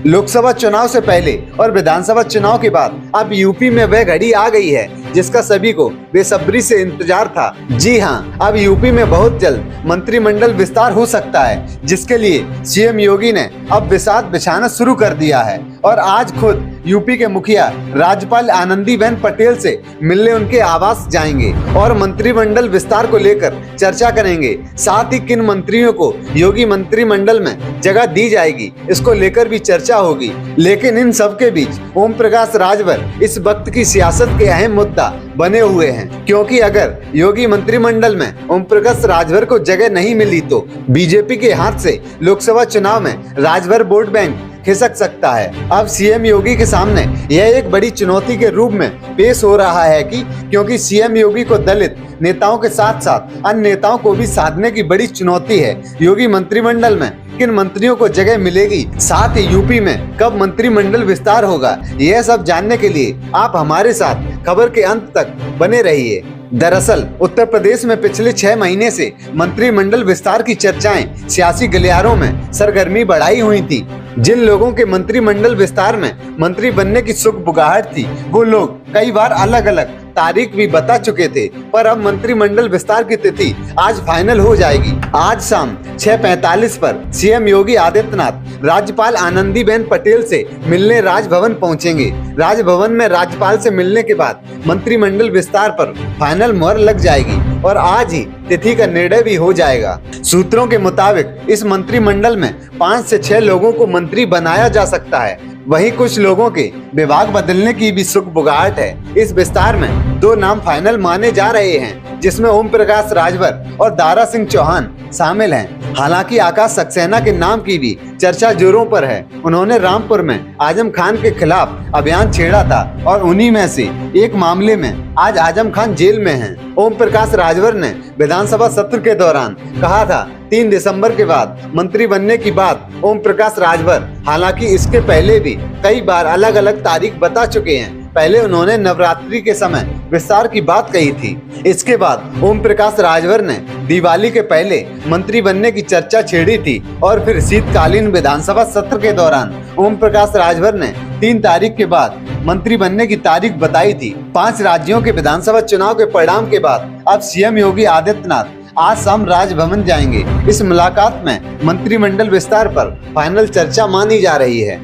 लोकसभा चुनाव से पहले और विधानसभा चुनाव के बाद अब यूपी में वह घड़ी आ गई है जिसका सभी को बेसब्री से इंतजार था। जी हां, अब यूपी में बहुत जल्द मंत्रिमंडल विस्तार हो सकता है, जिसके लिए सीएम योगी ने अब बिसात बिछाना शुरू कर दिया है और आज खुद यूपी के मुखिया राज्यपाल आनंदीबेन पटेल से मिलने उनके आवास जाएंगे और मंत्रिमंडल विस्तार को लेकर चर्चा करेंगे। साथ ही किन मंत्रियों को योगी मंत्रिमंडल में जगह दी जाएगी, इसको लेकर भी चर्चा होगी। लेकिन इन सब के बीच ओम प्रकाश राजभर इस वक्त की सियासत के अहम मुद्दा बने हुए हैं, क्योंकि अगर योगी मंत्रिमंडल में ओम प्रकाश राजभर को जगह नहीं मिली तो बीजेपी के हाथ से लोकसभा चुनाव में राजभर वोट बैंक खिसक सकता है। अब सीएम योगी के सामने यह एक बड़ी चुनौती के रूप में पेश हो रहा है क्योंकि सीएम योगी को दलित नेताओं के साथ साथ अन्य नेताओं को भी साधने की बड़ी चुनौती है। योगी मंत्रिमंडल में किन मंत्रियों को जगह मिलेगी, साथ ही यूपी में कब मंत्रिमंडल विस्तार होगा, यह सब जानने के लिए आप हमारे साथ खबर के अंत तक बने रहिए। दरअसल उत्तर प्रदेश में पिछले 6 महीने से मंत्रिमंडल विस्तार की चर्चाएं सियासी गलियारों में सरगर्मी बढ़ाई हुई थी। जिन लोगों के मंत्रिमंडल विस्तार में मंत्री बनने की सुगबुगाहट थी, वो लोग कई बार अलग अलग तारीख भी बता चुके थे, पर अब मंत्रिमंडल विस्तार की तिथि आज फाइनल हो जाएगी। आज शाम 6:45 पर सीएम योगी आदित्यनाथ राज्यपाल आनंदीबेन पटेल से मिलने राजभवन पहुंचेंगे। राजभवन में राज्यपाल से मिलने के बाद मंत्रिमंडल विस्तार पर फाइनल मुहर लग जाएगी और आज ही तिथि का निर्णय भी हो जाएगा। सूत्रों के मुताबिक इस मंत्रिमंडल में 5 से 6 लोगों को मंत्री बनाया जा सकता है। वहीं कुछ लोगों के विभाग बदलने की भी सुगबुगाहट है। इस विस्तार में 2 नाम फाइनल माने जा रहे हैं, जिसमें ओम प्रकाश राजभर और दारा सिंह चौहान शामिल हैं। हालांकि आकाश सक्सेना के नाम की भी चर्चा जोरों पर है। उन्होंने रामपुर में आजम खान के खिलाफ अभियान छेड़ा था और उन्हीं में से एक मामले में आज आजम खान जेल में हैं। ओम प्रकाश राजभर ने विधानसभा सत्र के दौरान कहा था 3 दिसंबर के बाद मंत्री बनने की बात ओम प्रकाश राजभर हालांकि इसके पहले भी कई बार अलग अलग तारीख बता चुके हैं। पहले उन्होंने नवरात्रि के समय विस्तार की बात कही थी। इसके बाद ओम प्रकाश राजभर ने दिवाली के पहले मंत्री बनने की चर्चा छेड़ी थी और फिर शीतकालीन विधानसभा सत्र के दौरान ओम प्रकाश राजभर ने 3 तारीख के बाद मंत्री बनने की तारीख बताई थी। 5 राज्यों के विधानसभा चुनाव के परिणाम के बाद अब सीएम योगी आदित्यनाथ आज शाम राजभवन जाएंगे। इस मुलाकात में मंत्रिमंडल विस्तार पर फाइनल चर्चा मानी जा रही है।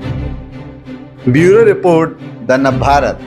Bureau report, the Navbharat.